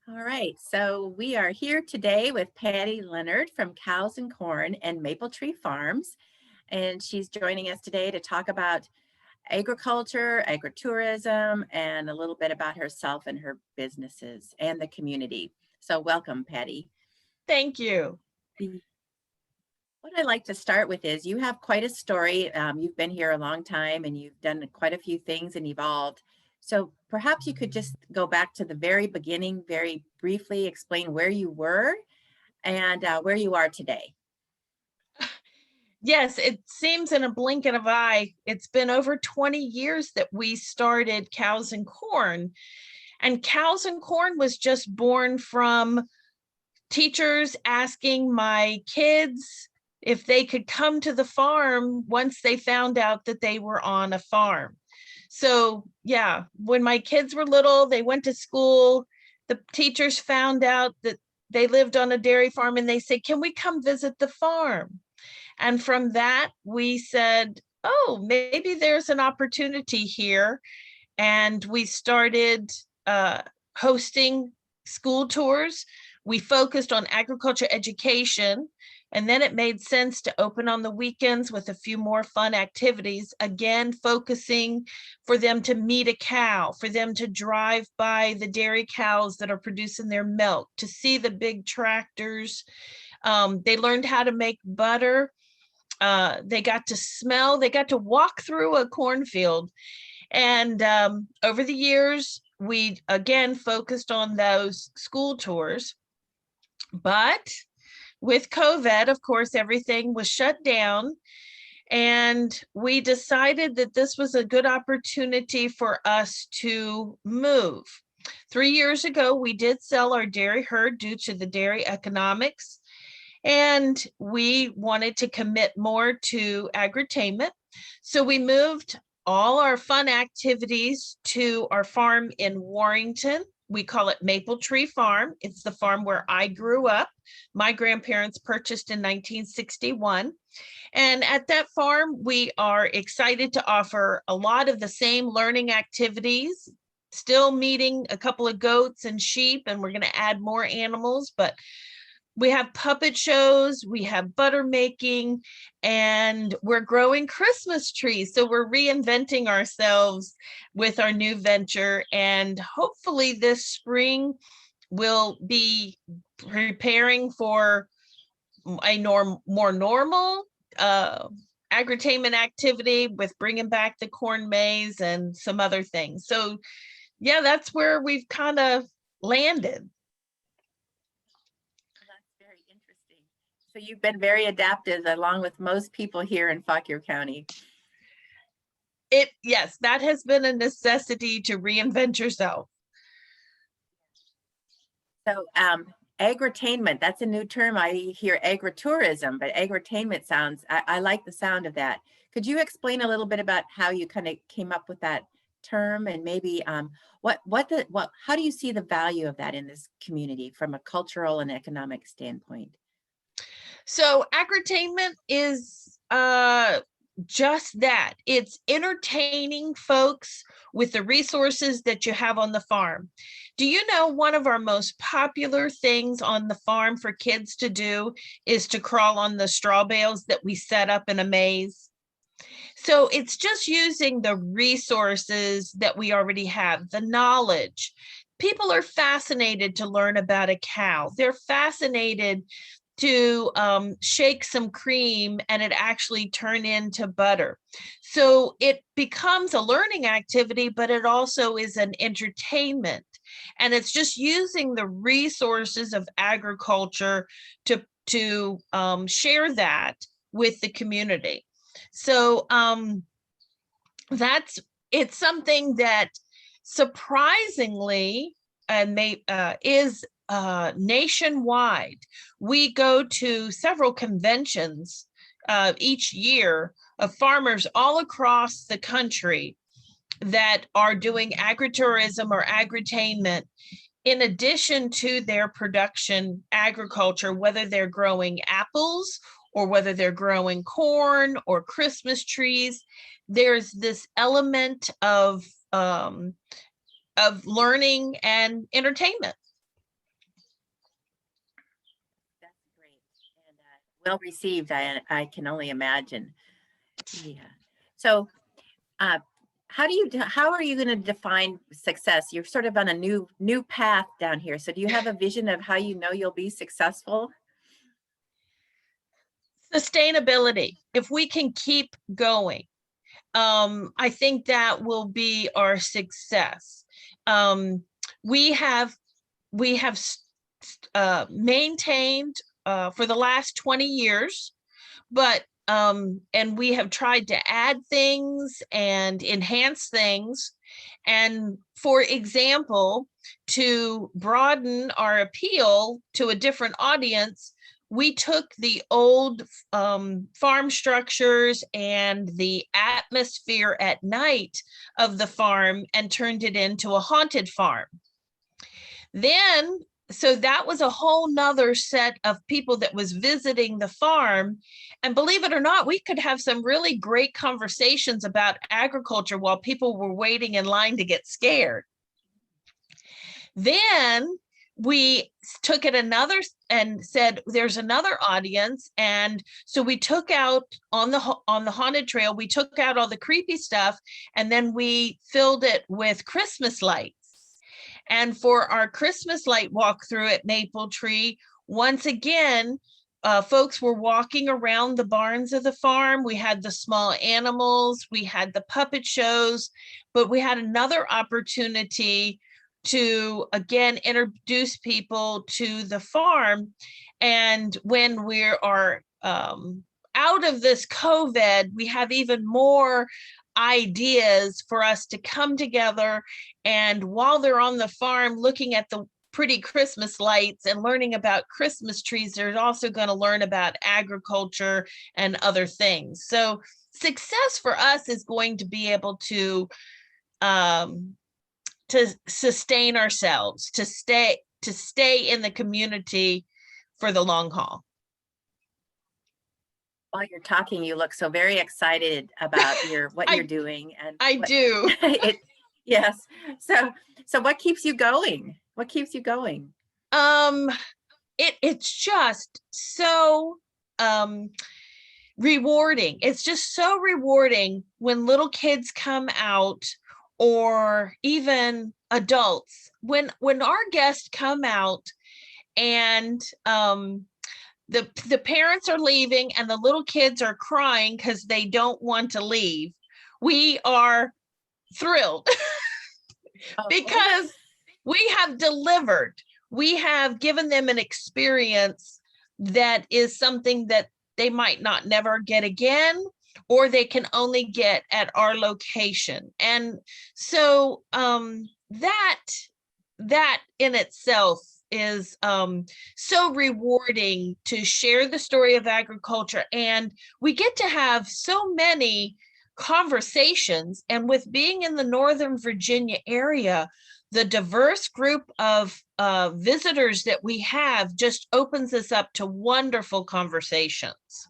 All right, so we are here today with Patty Leonard from Cows and Corn and Maple Tree Farms, and she's joining us today to talk about agriculture, agritourism, and a little bit about herself and her businesses and the community. So welcome, Patty. Thank you. The- What I'd like to start with is you have quite a story. You've been here a long time and you've done quite a few things and evolved. So perhaps you could just go back to the very beginning, very briefly explain where you were and where you are today. Yes, it seems in a blink of an eye, it's been over 20 years that we started Cows and Corn. And Cows and Corn was just born from teachers asking my kids if they could come to the farm once they found out that they were on a farm. So yeah, when my kids were little, they went to school, the teachers found out that they lived on a dairy farm and they said, "Can we come visit the farm?" And from that, we said, oh, maybe there's an opportunity here. And we started hosting school tours. We focused on agriculture education. And then it made sense to open on the weekends with a few more fun activities, again, focusing for them to meet a cow, for them to drive by the dairy cows that are producing their milk, to see the big tractors. They learned how to make butter. They got to smell, they got to walk through a cornfield. And over the years, we again focused on those school tours. But with COVID, of course, everything was shut down. And we decided that this was a good opportunity for us to move. 3 years ago, we did sell our dairy herd due to the dairy economics. And we wanted to commit more to Agri-Tainment. So we moved all our fun activities to our farm in Warrington. We call it Maple Tree Farm. It's the farm where I grew up. My grandparents purchased in 1961. And at that farm, we are excited to offer a lot of the same learning activities, still meeting a couple of goats and sheep, and we're going to add more animals, but we have puppet shows, we have butter making, and we're growing Christmas trees. So we're reinventing ourselves with our new venture. And hopefully this spring we'll be preparing for a more normal agri-tainment activity with bringing back the corn maze and some other things. So yeah, that's where we've kind of landed. Very interesting. So you've been very adaptive along with most people here in Fauquier County. Yes, that has been a necessity to reinvent yourself. So agri-tainment, that's a new term. I hear agritourism, but agri-tainment sounds, I like the sound of that. Could you explain a little bit about how you kind of came up with that term and maybe how do you see the value of that in this community from a cultural and economic standpoint? So agri-tainment is just that. It's entertaining folks with the resources that you have on the farm. Do you know one of our most popular things on the farm for kids to do is to crawl on the straw bales that we set up in a maze? So it's just using the resources that we already have, the knowledge. People are fascinated to learn about a cow. They're fascinated to shake some cream and it actually turn into butter. So it becomes a learning activity, but it also is an entertainment. And it's just using the resources of agriculture to share that with the community. So it's something that surprisingly is nationwide. We go to several conventions each year of farmers all across the country that are doing agritourism or agri-tainment in addition to their production agriculture, whether they're growing apples or whether they're growing corn or Christmas trees. There's this element of learning and entertainment. Well received, I can only imagine. Yeah. So, uh, how are you going to define success? You're sort of on a new path down here. So do you have a vision of how you know you'll be successful? Sustainability. If we can keep going, I think that will be our success. Um, we have we have maintained for the last 20 years, but and we have tried to add things and enhance things. And for example, to broaden our appeal to a different audience, we took the old farm structures and the atmosphere at night of the farm and turned it into a haunted farm. Then, so that was a whole nother set of people that was visiting the farm. And believe it or not, we could have some really great conversations about agriculture while people were waiting in line to get scared. Then we took it another and said there's another audience, and so we took out on the haunted trail, we took out all the creepy stuff, and then we filled it with Christmas lights. And for our Christmas light walkthrough at Maple Tree, once again, folks were walking around the barns of the farm. We had the small animals, we had the puppet shows, but we had another opportunity to again introduce people to the farm. And when we are out of this COVID, we have even more ideas for us to come together, and while they're on the farm looking at the pretty Christmas lights and learning about Christmas trees, they're also going to learn about agriculture and other things. So success for us is going to be able to sustain ourselves, to stay in the community for the long haul. While you're talking, you look so very excited about what you're doing. And I do. Yes. So what keeps you going? What keeps you going? It's just so rewarding. It's just so rewarding when little kids come out, or even adults, when our guests come out and the parents are leaving and the little kids are crying because they don't want to leave. We are thrilled because we have delivered. We have given them an experience that is something that they might not never get again, or they can only get at our location. And so that in itself is so rewarding, to share the story of agriculture. And we get to have so many conversations. And with being in the Northern Virginia area, the diverse group of visitors that we have just opens us up to wonderful conversations.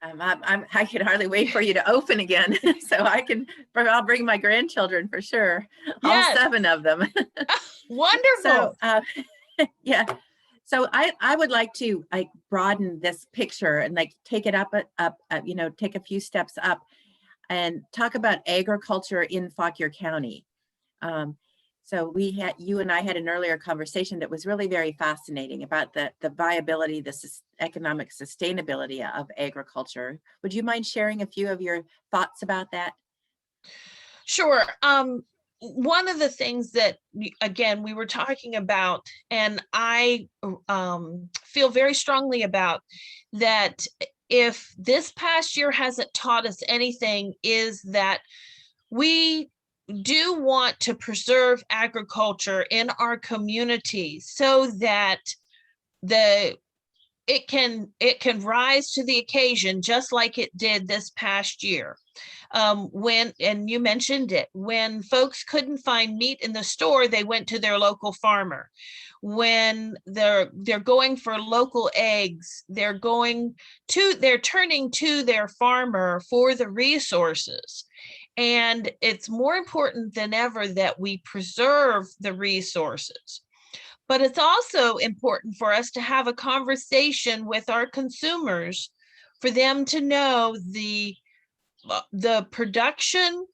I can hardly wait for you to open again, so I'll bring my grandchildren for sure. Yes. All 7 of them. Wonderful. So, yeah. So I would like to broaden this picture and take it up, take a few steps up and talk about agriculture in Fauquier County. So you and I had an earlier conversation that was really very fascinating about the viability, the economic sustainability of agriculture. Would you mind sharing a few of your thoughts about that? Sure. One of the things that, again, we were talking about, and I feel very strongly about, that if this past year hasn't taught us anything, is that we do want to preserve agriculture in our communities so that it can rise to the occasion, just like it did this past year. And you mentioned it, when folks couldn't find meat in the store, they went to their local farmer. When they're going for local eggs, they're turning to their farmer for the resources. And it's more important than ever that we preserve the resources. But it's also important for us to have a conversation with our consumers for them to know the production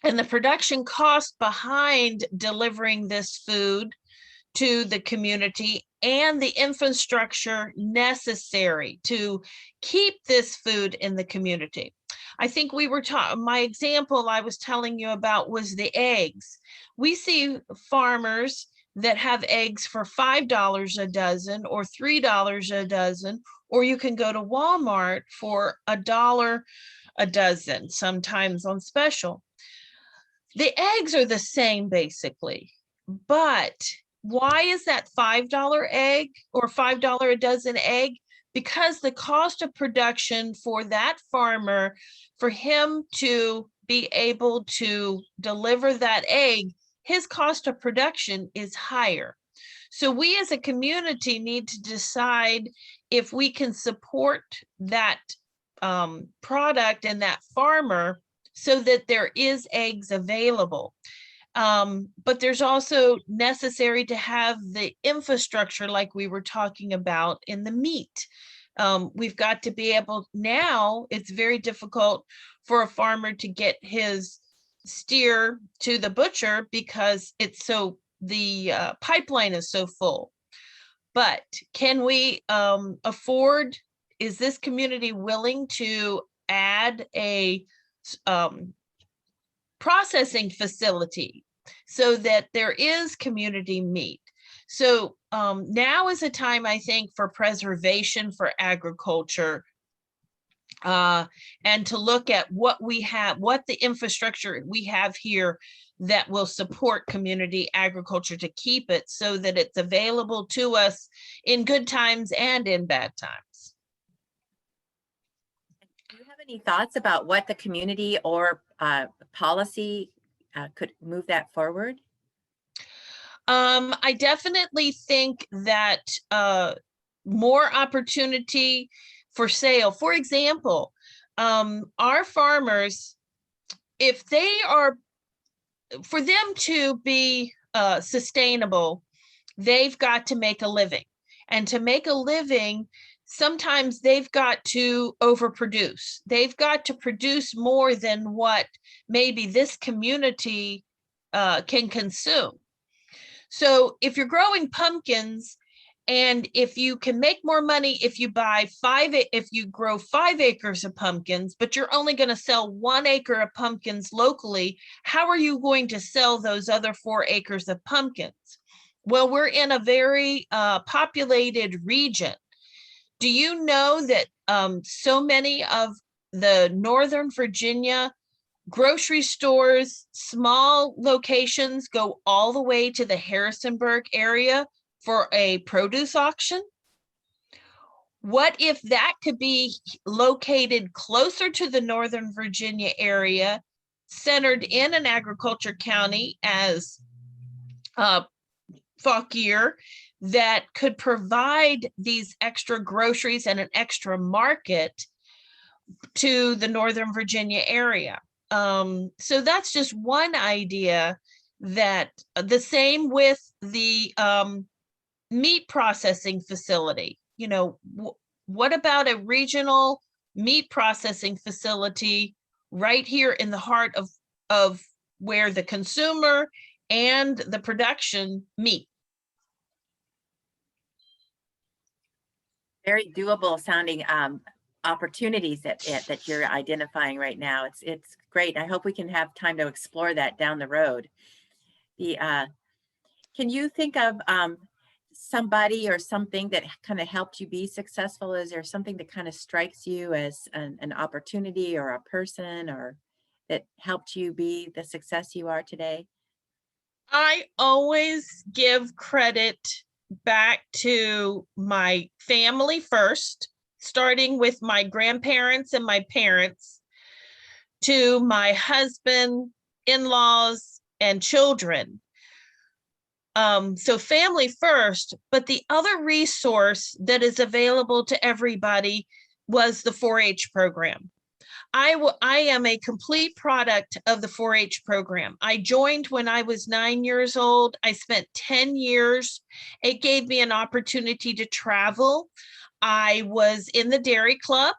and the production cost behind delivering this food to the community and the infrastructure necessary to keep this food in the community. I think we were my example I was telling you about was the eggs. We see farmers that have eggs for $5 a dozen or $3 a dozen, or you can go to Walmart for $1 a dozen, sometimes on special. The eggs are the same basically, but why is that $5 egg or $5 a dozen egg? Because the cost of production for that farmer, for him to be able to deliver that egg, his cost of production is higher. So we as a community need to decide if we can support that product and that farmer so that there is eggs available. But there's also necessary to have the infrastructure like we were talking about in the meat. We've got to be able, now it's very difficult for a farmer to get his steer to the butcher because it's so, the pipeline is so full. But can we afford, is this community willing to add a processing facility so that there is community meat? So now is a time, I think, for preservation for agriculture and to look at what we have, what the infrastructure we have here that will support community agriculture to keep it so that it's available to us in good times and in bad times. Do you have any thoughts about what the community or policy could move that forward? I definitely think that more opportunity for sale. For example, our farmers, if they are, for them to be sustainable, they've got to make a living. And to make a living, sometimes they've got to overproduce. They've got to produce more than what maybe this community can consume. So if you're growing pumpkins, and if you can make more money if you if you grow 5 acres of pumpkins, but you're only going to sell 1 acre of pumpkins locally, how are you going to sell those other 4 acres of pumpkins? Well, we're in a very populated region. Do you know that so many of the Northern Virginia grocery stores, small locations go all the way to the Harrisonburg area for a produce auction? What if that could be located closer to the Northern Virginia area, centered in an agriculture county as Fauquier, that could provide these extra groceries and an extra market to the Northern Virginia area? So that's just one idea. That the same with the meat processing facility. You know, what about a regional meat processing facility right here in the heart of where the consumer and the production meet? Very doable sounding opportunities that you're identifying right now. It's great. I hope we can have time to explore that down the road. Can you think of somebody or something that kind of helped you be successful? Is there something that kind of strikes you as an opportunity or a person or that helped you be the success you are today? I always give credit back to my family first, starting with my grandparents and my parents, to my husband, in-laws, and children. So family first, but the other resource that is available to everybody was the 4-H program. I am a complete product of the 4-H program. I joined when I was 9 years old. I spent 10 years. It gave me an opportunity to travel. I was in the Dairy Club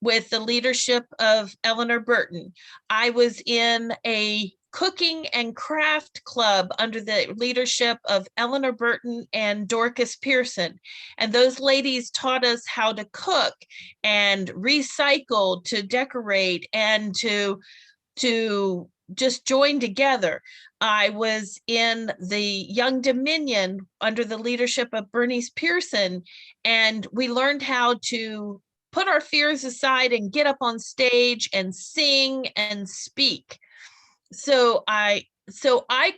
with the leadership of Eleanor Burton. I was in a cooking and craft club under the leadership of Eleanor Burton and Dorcas Pearson. And those ladies taught us how to cook and recycle, to decorate, and to just join together. I was in the Young Dominion under the leadership of Bernice Pearson, and we learned how to put our fears aside and get up on stage and sing and speak. So I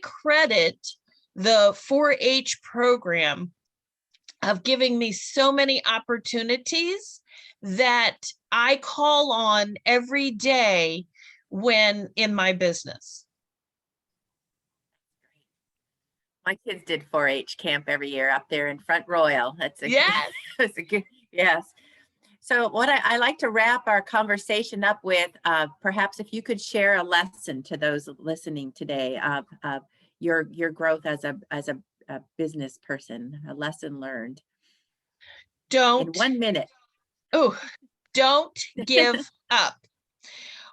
credit the 4-H program of giving me so many opportunities that I call on every day when in my business. My kids did 4-H camp every year up there in Front Royal. That's a Yes. that's a good, yes. So what I like to wrap our conversation up with, perhaps if you could share a lesson to those listening today of your growth as a business person, a lesson learned in Don't 1 minute. don't give up.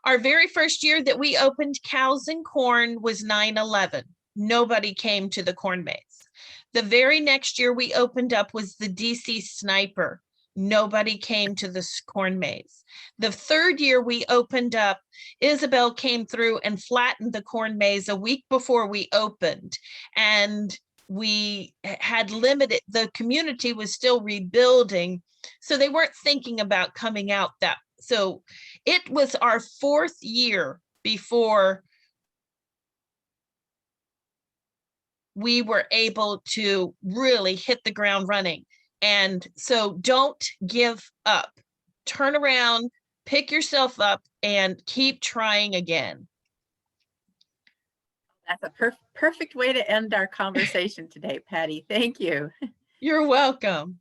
Our very first year that we opened Cows and Corn was 9/11. Nobody came to the corn maze. The very next year we opened up was the DC Sniper. Nobody came to the corn maze. The third year we opened up, Isabel came through and flattened the corn maze a week before we opened. And we had limited, the community was still rebuilding. So they weren't thinking about coming out that. So it was our fourth year before we were able to really hit the ground running. And so don't give up. Turn around, pick yourself up, and keep trying again. That's a perfect way to end our conversation today, Patty. Thank you. You're welcome.